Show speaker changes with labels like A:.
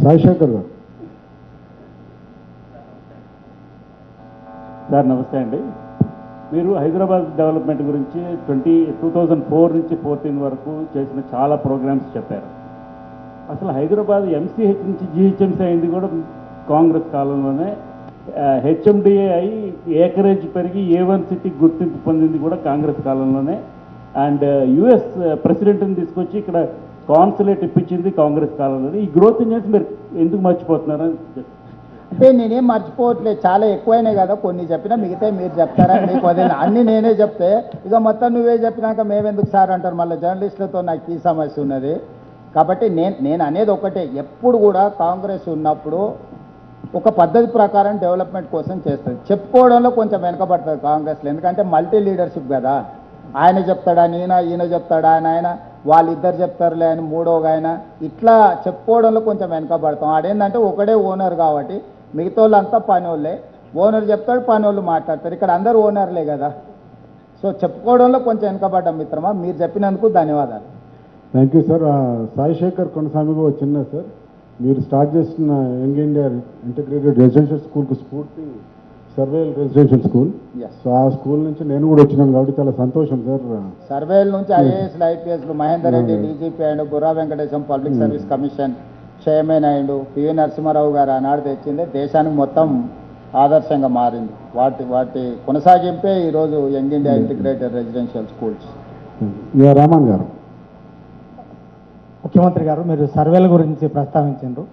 A: సాయిశేఖర్ గారు.
B: సార్ నమస్తే అండి. మీరు హైదరాబాద్ డెవలప్మెంట్ గురించి 2004 నుంచి 14 వరకు చేసిన చాలా ప్రోగ్రామ్స్ చెప్పారు. అసలు హైదరాబాద్ ఎంసీహెచ్ నుంచి జిహెచ్ఎంసీ అయింది కూడా కాంగ్రెస్ కాలంలోనే. హెచ్ఎండిఏ అయి ఏకరేజ్ పెరిగి A1 సిటీ గుర్తింపు పొందింది కూడా కాంగ్రెస్ కాలంలోనే. అండ్ యుఎస్ ప్రెసిడెంట్ని తీసుకొచ్చి ఇక్కడ కాన్సులేట్ ఇప్పించింది కాంగ్రెస్ కాలంలోనే. ఈ గ్రోత్ ఇంజన్స్ మీరు ఎందుకు మర్చిపోతున్నారని?
C: అంటే నేనేం మర్చిపోవట్లేదు, చాలా ఎక్కువైనాయి కదా, కొన్ని చెప్పినా మిగతా మీరు చెప్తారని మీకు వదిలిన అన్నీ నేనే చెప్తే ఇక మొత్తం నువ్వే చెప్పినాక మేమెందుకు సార్ అంటారు. మళ్ళీ జర్నలిస్టులతో నాకు ఈ సమస్య ఉన్నది. కాబట్టి నేను అనేది ఒకటే, ఎప్పుడు కూడా కాంగ్రెస్ ఉన్నప్పుడు ఒక పద్ధతి ప్రకారం డెవలప్మెంట్ కోసం చేస్తుంది. చెప్పుకోవడంలో కొంచెం వెనకబడుతుంది కాంగ్రెస్లో, ఎందుకంటే మల్టీ లీడర్షిప్ కదా. ఆయన చెప్తాడా, ఈయన చెప్తాడా, ఆయన వాళ్ళిద్దరు చెప్తారులే అని మూడోగా ఆయన, ఇట్లా చెప్పుకోవడంలో కొంచెం వెనకబడతాం. ఆడేంటంటే ఒకడే ఓనర్ కాబట్టి మిగతా వాళ్ళంతా పని వాళ్ళే. ఓనర్ చెప్తాడు, పని వాళ్ళు మాట్లాడతారు. ఇక్కడ అందరూ ఓనర్లే కదా. సో చెప్పుకోవడంలో కొంచెం వెనకబడ్డాం మిత్రమా. మీరు చెప్పినందుకు ధన్యవాదాలు.
A: Thank you sir. సాయిశేఖర్ కొనసాగిగా వచ్చిందా సార్? మీరు స్టార్ట్ చేస్తున్న యంగ్ ఇండియా ఇంటిగ్రేటెడ్ రెసిడెన్షియల్ స్కూల్కు స్ఫూర్తి సర్వేల్ రెసిడెన్షియల్ స్కూల్. సో ఆ స్కూల్ నుంచి నేను కూడా వచ్చినాను కాబట్టి చాలా సంతోషం సార్.
C: సర్వేల నుంచి ఐఏఎస్లు ఐపీఎస్లు మహేందర్ రెడ్డి డీజీపీ అయ్యిండు, Burra Venkatesham public service commission chairman అయ్యిండు, పివి నరసింహారావు గారు ఆనాడు తెచ్చింది, దేశానికి మొత్తం ఆదర్శంగా మారింది. వాటి కొనసాగింపే ఈరోజు young India integrated residential schools.
A: Raman గారు.
D: ముఖ్యమంత్రి గారు, మీరు సర్వేల గురించి ప్రస్తావించారు.